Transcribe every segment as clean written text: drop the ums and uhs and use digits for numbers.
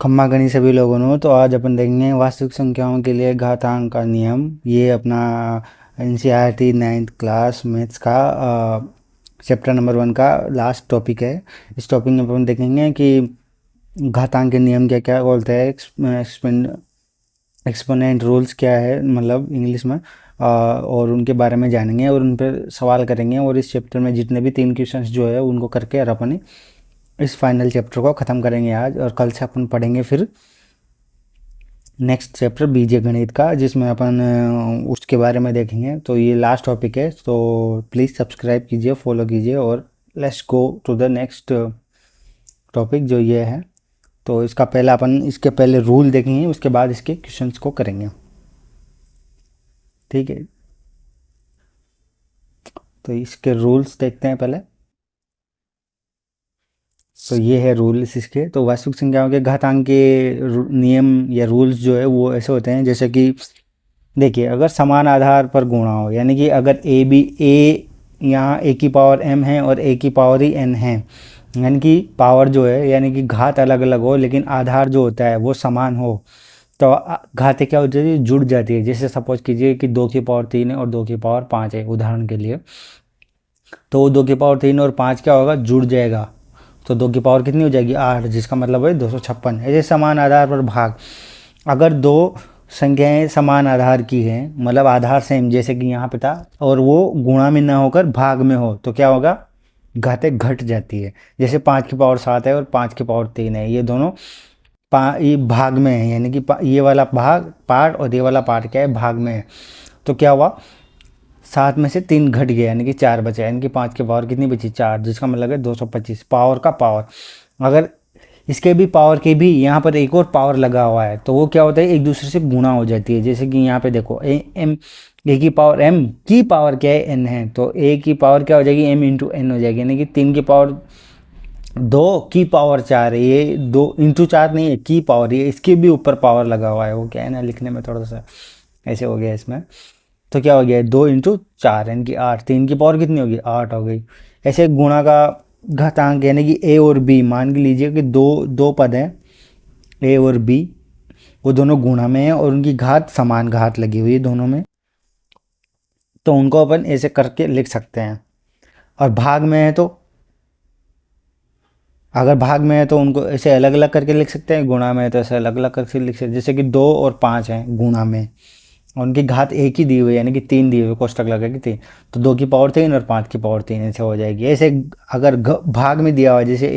खम्मा गणी सभी लोगों ने। तो आज अपन देखेंगे वास्तविक संख्याओं के लिए घातांक का नियम। ये अपना एनसीईआरटी 9th क्लास मैथ्स का चैप्टर नंबर 1 का लास्ट टॉपिक है। इस टॉपिक में अपन देखेंगे कि घातांक के नियम क्या क्या बोलते हैं, एक्सपोनेंट रूल्स क्या है मतलब इंग्लिश में, और उनके बारे में जानेंगे और उन पर सवाल करेंगे। और इस चैप्टर में जितने भी 3 क्वेश्चंस जो है उनको करके और अपन इस फाइनल चैप्टर को ख़त्म करेंगे आज। और कल से अपन पढ़ेंगे फिर नेक्स्ट चैप्टर बीजीय गणित का, जिसमें अपन उसके बारे में देखेंगे। तो ये लास्ट टॉपिक है, तो प्लीज़ सब्सक्राइब कीजिए, फॉलो कीजिए और let's go to the next topic जो ये है। तो इसका पहले अपन इसके पहले रूल देखेंगे, उसके बाद इसके क्वेश्चंस को करेंगे, ठीक है। तो इसके रूल्स देखते हैं पहले। तो ये है रूल्स इसके। तो वास्तविक संख्याओं के घातांक के नियम या रूल्स जो है वो ऐसे होते हैं, जैसे कि देखिए, अगर समान आधार पर गुणा हो, यानी कि अगर ए यहाँ ए की पावर m है और ए की पावर ही n है, यानी कि पावर जो है यानी कि घात अलग अलग हो लेकिन आधार जो होता है वो समान हो, तो घातें क्या हो जाती है, जुड़ जाती है। जैसे सपोज कीजिए कि 2 की पावर 3 है और 2 की पावर 5 है उदाहरण के लिए, तो 2 की पावर 3 और 5 क्या होगा, जुड़ जाएगा। तो 2 की पावर कितनी हो जाएगी, 8, जिसका मतलब है 256। ऐसे समान आधार पर भाग, अगर दो संख्याएं समान आधार की हैं, मतलब आधार सेम जैसे कि यहाँ पे था, और वो गुणा में ना होकर भाग में हो, तो क्या होगा, घातें घट जाती है। जैसे 5 की पावर 7 है और 5 की पावर 3 है, ये दोनों ये भाग में है, यानी कि ये वाला भाग पार्ट और ये वाला पार्ट क्या है, भाग में है। तो क्या हुआ, 7 में से 3 घट गया, यानी कि 4 बचा, यानी कि 5 की पावर कितनी बची, 4, जिसका मतलब है 225 पावर का पावर। अगर इसके भी पावर के भी यहाँ पर एक और पावर लगा हुआ है, तो वो क्या होता है, एक दूसरे से गुणा हो जाती है। जैसे कि यहाँ पे देखो ए की पावर m की पावर क्या है, n है, तो a की पावर क्या हो जाएगी, m इंटू n हो जाएगी, यानी कि 3 की पावर 2 की पावर 4 है, ये 2 इंटू 4 नहीं है, की पावर, ये इसके भी ऊपर पावर लगा हुआ है। वो क्या है ना, लिखने में थोड़ा सा ऐसे हो गया इसमें। तो क्या हो गया, 2 इंटू 4 यानी कि 8, 3 की पावर कितनी होगी, 8 हो गई। ऐसे गुणा का घातांक यानी कि ए और बी, मान के लीजिए कि दो पद हैं ए और बी, वो दोनों गुणा में हैं और उनकी घात समान घात लगी हुई है दोनों में, तो उनको अपन ऐसे करके लिख सकते हैं। और भाग में है तो, अगर भाग में है तो उनको ऐसे अलग अलग करके लिख सकते हैं, गुणा में है तो ऐसे अलग अलग करके लिख सकते हैं। जैसे कि 2 और 5 हैं गुणा में, उनकी घात एक ही दी हुई है, यानी कि 3 दी हुई, कोष्टक लगा के 3, तो 2 की पावर 3 और 5 की पावर 3 ऐसे हो जाएगी। ऐसे अगर भाग में दिया हुआ है, जैसे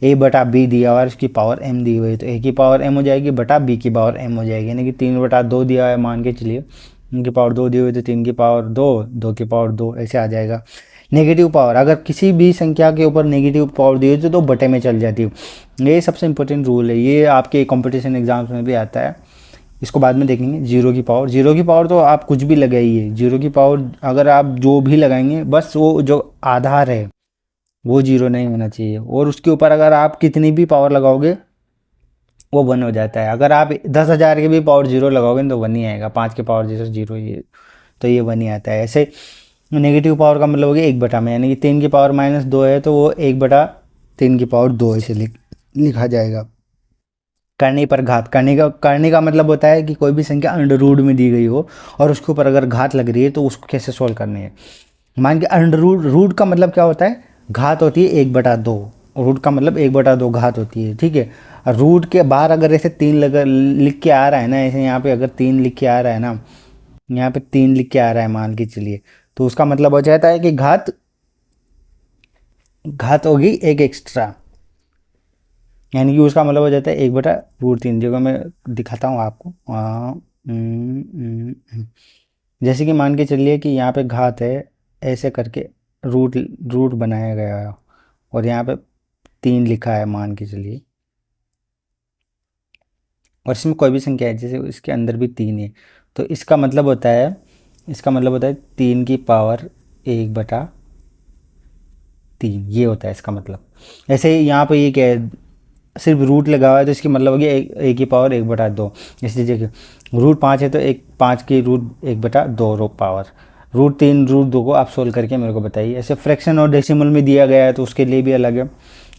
ए बटा बी दिया हुआ है, उसकी पावर m दी हुई है, तो ए की पावर m हो जाएगी बटा बी की पावर m हो जाएगी, यानी कि 3/2 दिया है मान के चलिए, उनकी पावर 2 दी हुई, तो 3 की पावर 2, 2 की पावर 2 ऐसे आ जाएगा। नेगेटिव पावर, अगर किसी भी संख्या के ऊपर नेगेटिव पावर दी हुई तो बटे में चल जाती है। ये सबसे इंपॉर्टेंट रूल है, ये आपके कंपटीशन एग्जाम्स में भी आता है, इसको बाद में देखेंगे। जीरो की पावर तो आप कुछ भी लगाइए, जीरो की पावर अगर आप जो भी लगाएंगे, बस वो जो आधार है वो जीरो नहीं होना चाहिए, और उसके ऊपर अगर आप कितनी भी पावर लगाओगे वो 1 हो जाता है। अगर आप 10,000 की भी पावर जीरो लगाओगे तो 1 ही आएगा, 5 की पावर जीरो जीरो, ये तो ये 1 ही आता है। ऐसे नेगेटिव पावर का मतलब हो गया 1 में, यानी कि 3 की पावर -2 है तो वो 1/3 की पावर 2 ऐसे लिखा जाएगा। करने पर घात, करने का मतलब होता है कि कोई भी संख्या अंडर रूट में दी गई हो और उसके ऊपर अगर घात लग रही है तो उसको कैसे सोल्व करनी है। मान के अंडर रूट का मतलब क्या होता है, घात होती है 1/2, रूट का मतलब 1/2 घात होती है, ठीक है। और रूट के बाहर अगर ऐसे 3 लिख के आ रहा है ना, ऐसे यहाँ पे अगर 3 लिख के आ रहा है ना, यहाँ पे 3 लिख के आ रहा है मान के चलिए, तो उसका मतलब हो जाता है कि घात होगी एक एक्स्ट्रा, यानी कि उसका मतलब हो जाता है 1/√3। जगह मैं दिखाता हूँ आपको। जैसे कि मान के चलिए कि यहाँ पे घात है, ऐसे करके रूट रूट बनाया गया है और यहाँ पे 3 लिखा है मान के चलिए, और इसमें कोई भी संख्या है, जैसे इसके अंदर भी 3 है, तो इसका मतलब होता है 3 की पावर 1/3, ये होता है इसका मतलब। ऐसे ही यहाँ पे ये क्या है, सिर्फ रूट लगा हुआ है तो इसकी मतलब हो गया ए की पावर 1/2। इस लीजिए रूट 5 है तो 5 की रूट 1/2 रो पावर, √3 √2 को आप सोल्व करके मेरे को बताइए। ऐसे फ्रैक्शन और डेसिमल में दिया गया है तो उसके लिए भी अलग है,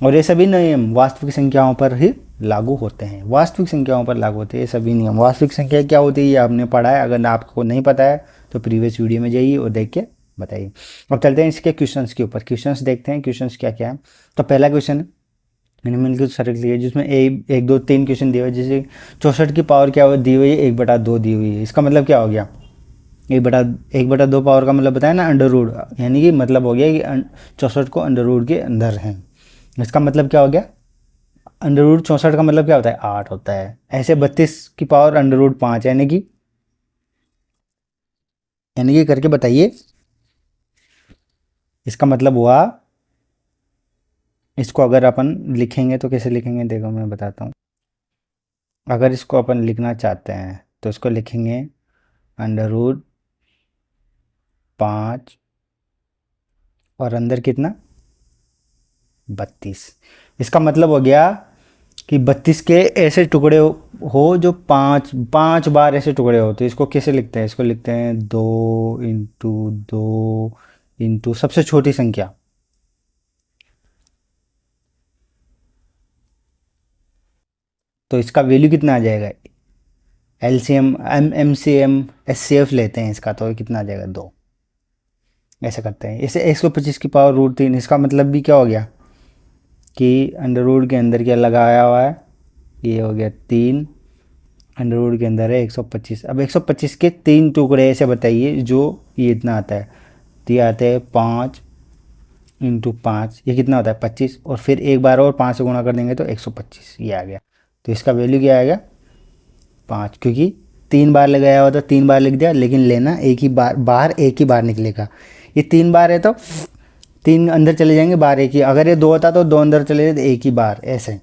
और ये सभी नियम वास्तविक संख्याओं पर ही लागू होते हैं, वास्तविक संख्याओं पर लागू होते हैं ये सभी नियम। वास्तविक संख्या क्या होती है ये आपने पढ़ा है, अगर आपको नहीं पता है तो प्रीवियस वीडियो में जाइए और देख के बताइए। अब चलते हैं इसके क्वेश्चंस के ऊपर, क्वेश्चंस देखते हैं क्वेश्चंस क्या क्या है। तो पहला क्वेश्चन है, मैंने मिलकर सर्कल लिया जिसमें एक दो तीन क्वेश्चन दिए हुए, जैसे 64 की पावर क्या दी हुई है, 1/2 दी हुई है। इसका मतलब क्या हो गया, 1/2 पावर का मतलब बताया ना, अंडर रूट, यानी कि मतलब हो गया कि 64 को अंडर रूट के अंदर है। इसका मतलब क्या हो गया, अंडर रूट 64 का मतलब क्या होता है, 8 होता है। ऐसे 32 की पावर अंडर रूट 5, यानी कि करके बताइए। इसका मतलब हुआ, इसको अगर अपन लिखेंगे तो कैसे लिखेंगे, देखो मैं बताता हूँ। अगर इसको अपन लिखना चाहते हैं तो इसको लिखेंगे अंडर रूट 5 और अंदर कितना, 32। इसका मतलब हो गया कि 32 के ऐसे टुकड़े हो जो पाँच पाँच बार ऐसे टुकड़े हो। तो इसको कैसे लिखते हैं, इसको लिखते हैं 2 × 2 × सबसे छोटी संख्या, तो इसका वैल्यू कितना आ जाएगा, एलसीएम एमसीएम एचसीएफ लेते हैं इसका, तो कितना आ जाएगा 2। ऐसे करते हैं। इसे 125 की पावर रूट 3, इसका मतलब भी क्या हो गया कि अंडर रूट के अंदर क्या लगाया हुआ है, ये हो गया 3, अंडर रूट के अंदर है 125। अब 125 के 3 टुकड़े ऐसे बताइए जो ये इतना आता है, तो ये आता है 5 × 5, ये कितना होता है 25, और फिर एक बार और 5 से गुणा कर देंगे तो 125 ये आ गया। तो इसका वैल्यू क्या आएगा 5, क्योंकि 3 बार लगाया हुआ था, 3 बार लिख दिया, लेकिन लेना एक ही बार, बाहर एक ही बार निकलेगा। ये 3 बार है तो 3 अंदर चले जाएंगे, बाहर एक ही। अगर ये 2 होता तो 2 अंदर चले जाते, एक ही बार। ऐसे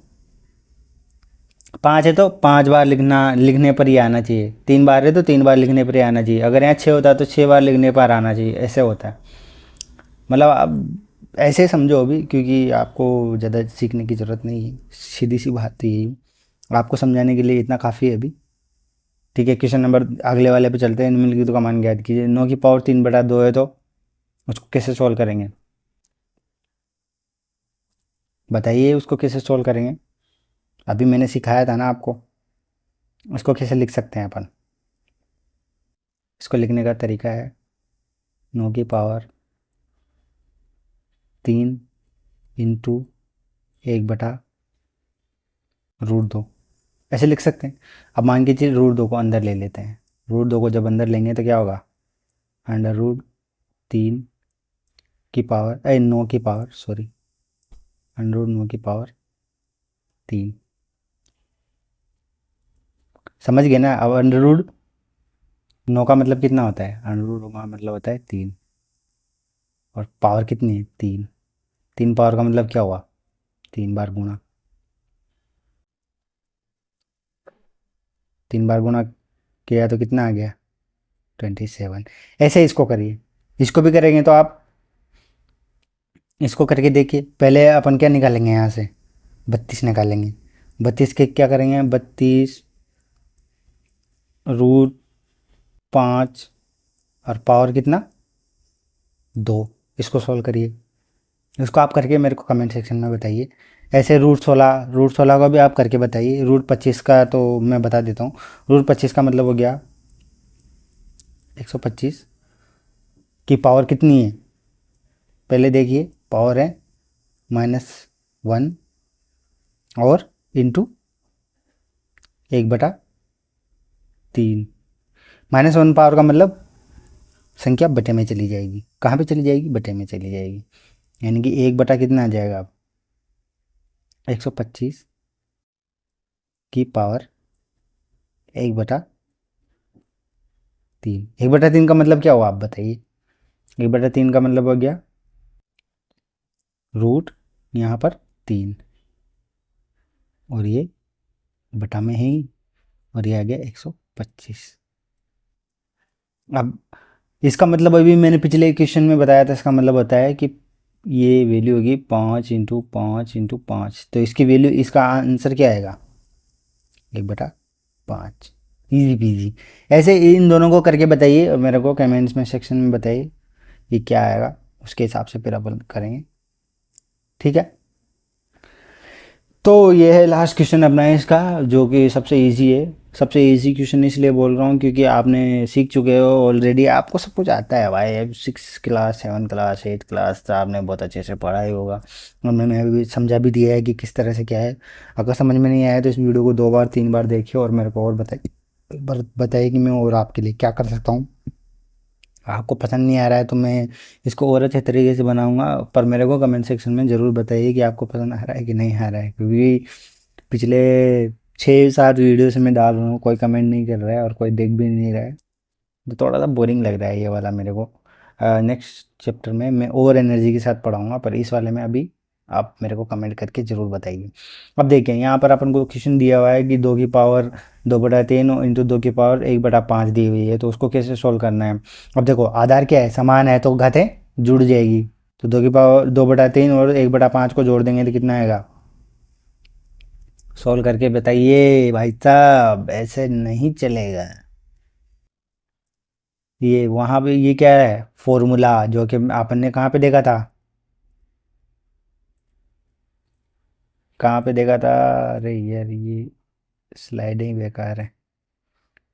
5 है तो 5 बार लिखने पर ही आना चाहिए, 3 बार है तो 3 बार लिखने पर ही आना चाहिए। अगर यहाँ 6 होता तो 6 बार लिखने पर आना चाहिए। ऐसे होता है, मतलब आप ऐसे समझो अभी, क्योंकि आपको ज़्यादा सीखने की ज़रूरत नहीं है, सीधी सी बात तो यही, आपको समझाने के लिए इतना काफ़ी है अभी। ठीक है, क्वेश्चन नंबर अगले वाले पे चलते हैं। निम्नलिखित का मान ज्ञात कीजिए। 9 की पावर 3/2 है तो उसको कैसे सॉल्व करेंगे, बताइए उसको कैसे सॉल्व करेंगे। अभी मैंने सिखाया था ना आपको, उसको कैसे लिख सकते हैं अपन। इसको लिखने का तरीका है 9 की पावर 3 इंटू 1/√2, ऐसे लिख सकते हैं। अब मान के चलिए √2 को अंदर ले लेते हैं। √2 को जब अंदर लेंगे तो क्या होगा, अंडर रूट 3 की पावर 9 की पावर, सॉरी, अंडर रूट 9 की पावर 3, समझ गए ना। अब अंडर रूट 9 का मतलब कितना होता है, अंडर रूट 9 का मतलब होता है 3, और पावर कितनी है 3। 3 पावर का मतलब क्या हुआ, 3 बार गुणा, 3 बार गुणा किया तो कितना आ गया 27। ऐसे इसको करिए, इसको भी करेंगे तो आप इसको करके देखिए। पहले अपन क्या निकालेंगे, यहाँ से 32 निकालेंगे। 32 के क्या करेंगे, 32√5 और पावर कितना 2। इसको सॉल्व करिए, इसको आप करके मेरे को कमेंट सेक्शन में बताइए। ऐसे √16 का भी आप करके बताइए। √25 का तो मैं बता देता हूँ। √25 का मतलब हो गया 125 की पावर कितनी है, पहले देखिए, पावर है -1 और इंटू 1/3। -1 पावर का मतलब संख्या बटे में चली जाएगी, कहाँ पे चली जाएगी, बटे में चली जाएगी, यानी कि 1 कितना आ जाएगा अब 125 की पावर 1/3। 1/3 का मतलब क्या हुआ आप बताइए। 1/3 का मतलब हो गया रूट यहाँ पर 3, और ये बटा में है ही, और ये आ गया 125। अब इसका मतलब अभी मैंने पिछले क्वेश्चन में बताया था, इसका मतलब होता है कि ये वैल्यू होगी 5 × 5 × 5, तो इसकी वैल्यू, इसका आंसर क्या आएगा 1/5। Easy PG. ऐसे इन दोनों को करके बताइए और मेरे को कमेंट्स में सेक्शन में बताइए ये क्या आएगा, उसके हिसाब से फिर अपन करेंगे। ठीक है, तो ये है लास्ट क्वेश्चन अपना इसका, जो कि सबसे इजी है। सबसे इजी क्वेश्चन इसलिए बोल रहा हूँ क्योंकि आपने सीख चुके हो ऑलरेडी, आपको सब कुछ आता है भाई। अब 6 क्लास 7 क्लास 8 क्लास तो आपने बहुत अच्छे से पढ़ा ही होगा, और मैंने अभी समझा भी दिया है कि किस तरह से क्या है। अगर समझ में नहीं आया तो इस वीडियो को 2 बार 3 बार देखिए और मेरे को और बताइए कि मैं और आपके लिए क्या कर सकता हूँ। आपको पसंद नहीं आ रहा है तो मैं इसको और अच्छे तरीके से बनाऊंगा, पर मेरे को कमेंट सेक्शन में ज़रूर बताइए कि आपको पसंद आ रहा है कि नहीं आ रहा है, क्योंकि पिछले 6 7 वीडियो से मैं डाल रहा हूँ, कोई कमेंट नहीं कर रहा है और कोई देख भी नहीं रहा है, तो थोड़ा सा बोरिंग लग रहा है ये वाला मेरे को। नेक्स्ट चैप्टर में मैं और एनर्जी के साथ पढ़ाऊँगा, पर इस वाले में अभी आप मेरे को कमेंट करके ज़रूर बताइए। अब देखिए यहाँ पर अपन को क्वेश्चन दिया हुआ है कि 2 की पावर 2/3 इंटू 2 की पावर 1/5 दी हुई है, तो उसको कैसे सोल्व करना है। अब देखो आधार क्या है, समान है तो घातें जुड़ जाएगी, तो 2 की पावर 2/3 और 1/5 को जोड़ देंगे तो कितना आएगा। सोल्व करके बताइए भाई साहब, ऐसे नहीं चलेगा। ये वहाँ पे ये क्या है, फॉर्मूला जो कि आपन ने कहाँ पे देखा था, कहाँ पे देखा था। अरे यार ये स्लाइडिंग बेकार है।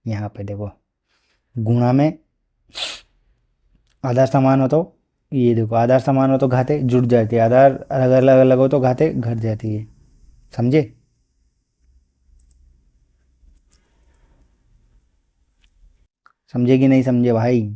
यहाँ पे देखो, गुणा में आधार समान हो तो, ये देखो आधार समान हो तो घाते जुड़ जाती है, आधार अलग अलग अलग हो तो घाते घट जाती है। समझे। समझे कि नहीं समझे भाई।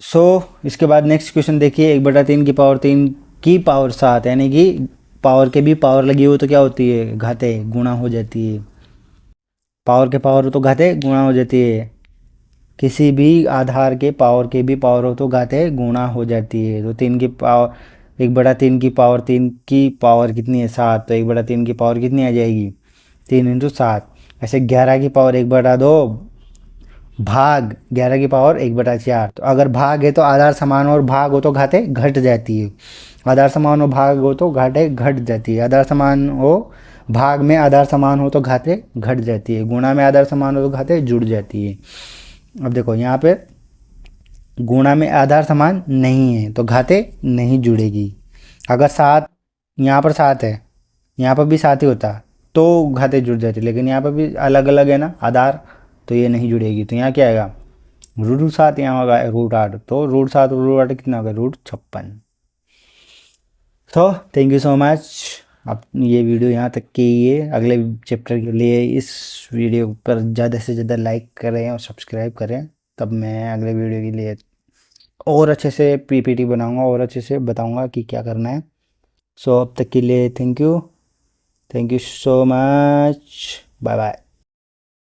सो इसके बाद नेक्स्ट क्वेश्चन देखिए, 1/3 की पावर 3 की पावर 7, यानी कि पावर के भी पावर लगी हो तो क्या होती है, घाते गुणा हो जाती है। पावर के पावर हो तो घाते गुणा हो जाती है। किसी भी आधार के पावर के भी पावर हो तो घाते गुणा हो जाती है। तो 1/3 की पावर 3 की पावर कितनी है, 7, तो 1/3 की पावर कितनी आ जाएगी, 3 × 7। ऐसे 11 की पावर 1/2 भाग 11 की पावर 1/4। तो अगर भाग है तो आधार समान और भाग हो तो घाते घट जाती है, आधार समान हो भाग हो तो घाटे घट जाती है, आधार समान हो भाग में आधार समान हो तो घाते घट जाती है, गुणा में आधार समान हो तो घाते जुड़ जाती है। अब देखो यहाँ पे गुणा में आधार समान नहीं है तो घाते नहीं जुड़ेगी। अगर 7 यहाँ पर 7 है, यहाँ पर भी 7 ही होता तो घाते जुड़ जाते, लेकिन यहाँ पर भी अलग अलग है ना आधार, तो ये नहीं जुड़ेगी। तो यहाँ क्या आएगा, √7, यहाँ होगा √8, तो √7 और √8 कितना होगा, √56। तो थैंक यू सो मच। अब ये वीडियो यहाँ तक की ही है, अगले चैप्टर के लिए इस वीडियो पर ज़्यादा से ज़्यादा लाइक करें और सब्सक्राइब करें, तब मैं अगले वीडियो के लिए और अच्छे से पीपीटी बनाऊंगा और अच्छे से बताऊंगा कि क्या करना है। सो अब तक के लिए thank you so much, bye bye.